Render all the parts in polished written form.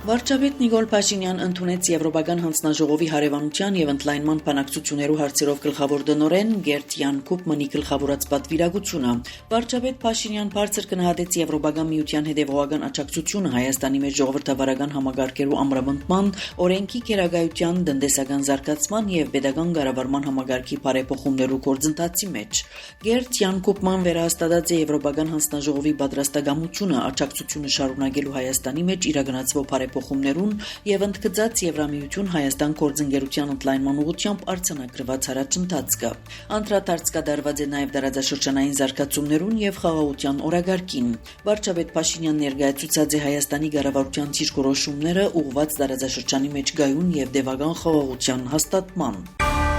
Վարչապետ Նիկոլ Փաշինյան ընդունեց Եվրոպական հանձնաժողովի հարևանության եւ ընդլայնման բանակցություններու հարցերով գլխավոր դնորեն Գերտ Յան Կոպմանի գլխավորած պատվիրակությունը։ Վարչապետ Փաշինյան բարձր գնահատեց Եվրոպական միության հետևողական աջակցությունը Հայաստանի մեջ ժողովրդավարական համագարկերու ամրապնդման, օրենքի քերագայության, տնտեսական զարգացման եւ pedagogan կառավարման համագարկի բարեփոխումներու գործընթացի մեջ։ Գերտ Յան Կոպման վերահաստատած է Եվրոպական հանձնաժողովի պատրաստակամությունը աջակցությունը շարունակելու Հայաստանի մեջ իրականացվող փոխումներուն եւ ընդգծած Եվրամիություն Հայաստան գործընկերության ընդլայնման ուղղությամբ արձանագրված առաջընթացը։ Անդրադարձ կատարված է նաեւ դարաձաշրջանային զարգացումներուն եւ խաղաղության օրագարկին։ Վարչապետ Փաշինյան ներկայացուցած է Հայաստանի կառավարության դիրքորոշումները ուղղված դարաձաշրջանի մեջ գայուն եւ դեպական խաղաղության հաստատման։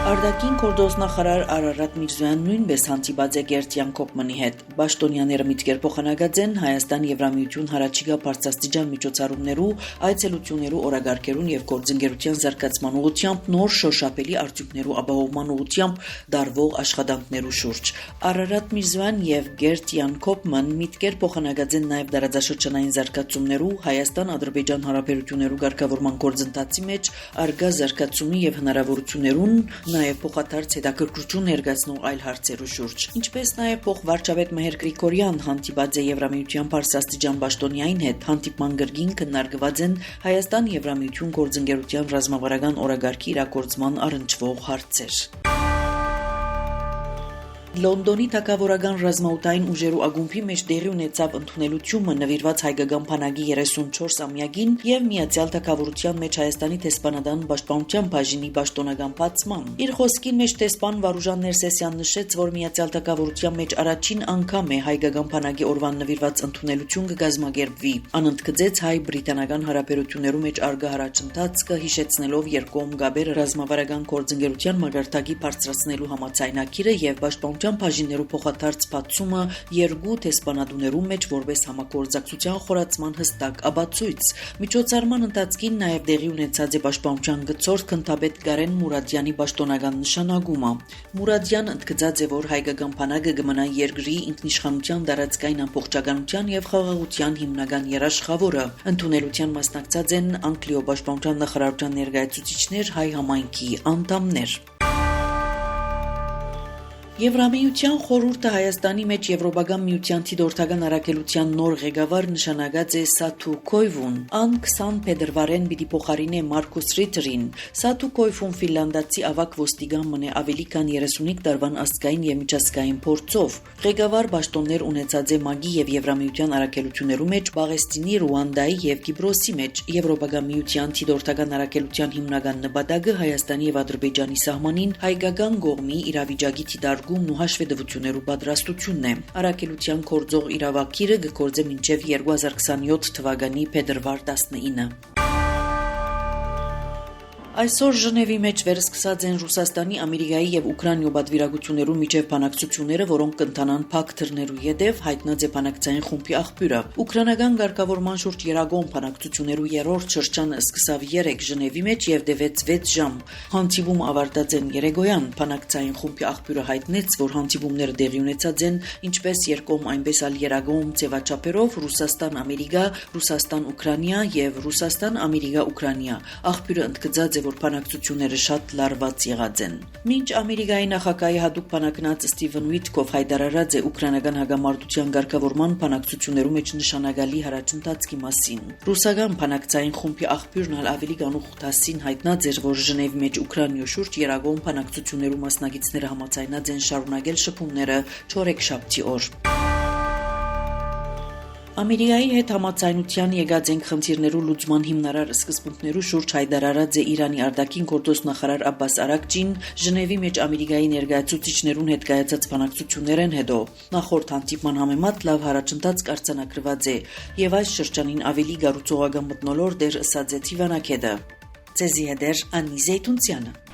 Արտաքին գործոս նախարար Արարատ Միրզոյան նույնպես հանդիպած է Գերտ Յան Կոպմանի հետ։ Պաշտոնյաները միտքեր փոխանակած են Հայաստան Եվրամիություն հարաճիգա բարձրաստիճան միջոցառումներու, այցելություններու օրագարկերուն եւ գործընկերության զարգացման ուղղությամբ նոր շոշափելի արդյունքներու ապահովման ուղղությամբ դարվող աշխատանքներու շուրջ։ Արարատ Միրզոյան եւ Գերտ Յան Կոպման միտքեր փոխանակած են նաեւ դարաձաշրջանային զարգացումներու, Հայաստան-Ադրբեջան հարաբերություններու ղեկավարման գործընթացի մեջ արգա զարգացումի եւ հնարավորություններուն նաև փոխադարձ հետաքրքրություն ներկայացնող այլ հարցերու շուրջ։ Ինչպես նաև փոխվարչապետ Մեհեր Գրիգորյան հանդիպած է Եվրամիության բարձրաստիճան պաշտոնյային հետ, հանդիպման գրքին քննարկված են Հայաստան-Եվրամիություն գործընկերության ռազմավարական օրագարկի իրագործման առնչվող հարցեր։ Լոնդոնի թագավորական ռազմաօդային ուժերու ակումբի մեջ տեղի ունեցավ ընդունելությունը նվիրված հայկական բանակի 34-ամյակին եւ Միացյալ Թագավորության մեջ Հայաստանի տեսփանադան պաշտպանության բաժինի պաշտոնական բացման։ Իր խոսքին մեջ տեսփան Վարուժան Ներսեսյան նշեց, որ Միացյալ Թագավորության մեջ առաջին անգամ է հայկական բանակի օրվան նվիրված ընդունելություն կգազմագերբվի։ Անընդգծեց հայ-բրիտանական հարաբերություններու մեջ արգա առաջընթացը հիշեցնելով երկկողմ գաբեր ռազմավարական գործընկերության մագարտակի բարձրացնելու համաձայնագիրը եւ պաշտպանության բաժիններու փոխադարձ բացումը երկու տեսփանադուներու մեջ որպես համագործակցության խորացման հստակ ապացույց։ Միջոցառման ընթացքին նաև տեղի ունեցած է պաշտպանության գծորդ քննադեպ Գարեն Մուրադյանի պաշտոնական նշանակումը։ Մուրադյան ընդգծած է, որ հայկական բանակը կմնա երկրի ինքնիշխանության տարածքային ամբողջականության եւ խաղաղության հիմնական երաշխավորը։ Ընդունելության մասնակցած են Անգլիո պաշտպանության նախարարության ներկայացուցիչներ, հայ համայնքի անդամներ։ Եվրամիության խորհուրդը Հայաստանի մեջ Եվրոպական միության դիտորդական առաքելության նոր ղեկավար նշանակած է Սաթու Կոյվուն։ Ան 20 փետրվարին պիտի փոխարինե Մարկուս Ռիթերին։ Սաթու Կոյվուն ֆինլանդացի ավակ ոստիգան մնե ավելի քան 35 տարվան ազգային եւ միջազգային փորձով։ Ղեկավար պաշտոններ ունեցած է ՄԱԳ-ի եւ Եվրամիության առաքելություններու մեջ Պաղեստինի, Ռուանդայի եւ Կիպրոսի մեջ։ Եվրոպական միության դիտորդական առաքելության հիմնական նպատակը Հայաստանի եւ Ադրբեջանի սահմանին հայկական կողմի իրավիճակի դիտարկումն ու հաշվետվություններու պատրաստությունն է։ Առաքելության կորձող իրավակիրը կգործե մինչև 2027 թվականի փետրվար 19։ Այսօր Ժնևի մեջ վերսկսած են Ռուսաստանի, Ամերիկայի եւ Ուկրաինայի պատվիրակություններու միջև բանակցությունները, որոնք կընթանան փակ դռներու յետև հայտնած է բանակցային խումբի աղբյուրը։ Ուկրաինական ղեկավարման շուրջ երագոմ բանակցություններու երրորդ շրջանը սկսավ 3 Ժնևի մեջ եւ տևեց 6 ժամ։ Հանդիպում ավարտած են երեգոյան։ Բանակցային խումբի աղբյուրը հայտնեց, որ հանդիպումները տեղի ունեցած են ինչպես երկկողմ, այնպես էլ երագոմ ձևաչափերով Ռուսաստան-Ամերիկա, Ռուսաստան-Ուկրաինա եւ Ռուսաստան-Ամերիկա-Ուկրաինա։ Աղբյուրը ընդգծած որ բանակցությունները շատ լարված եղած են։ Մինչ Ամերիկայի նախագահի հատուկ բանակնած Ստիվեն Ուիթկոֆ հայտարարած է ուկրաինական հագամարտության ղեկավարման բանակցություններու մեջ նշանակալի առաջընթացի մասին։ Ռուսական բանակցային խումբի աղբյուրն ավելի կանուխ դասին հայտնած էր, որ Ժնևի մեջ Ուկրաինայի շուրջ երագոմ բանակցություններու մասնակիցները համաձայնած են շարունակել շփումները չորեքշաբթի օր։ Ամերիկայի հետ համաձայնության եկած են խնդիրներու լուծման հիմնարար սկզբունքներու շուրջ հայտարարած է Իրանի արտաքին գործոս նախարար Աբբաս Արաքչին Ժնևի մեջ Ամերիկայի ներկայացուցիչներուն հետ կայացած բանակցություններեն հետո։ Նախորդ հանդիպման համեմատ լավ առաջընթաց կարգավորված է եւ այս շրջանին ավելի գառուցողական մթնոլորտ էր ըսած է Թիվանակեդը։ Ցեզի հետ Անի Զեյթունցյանը։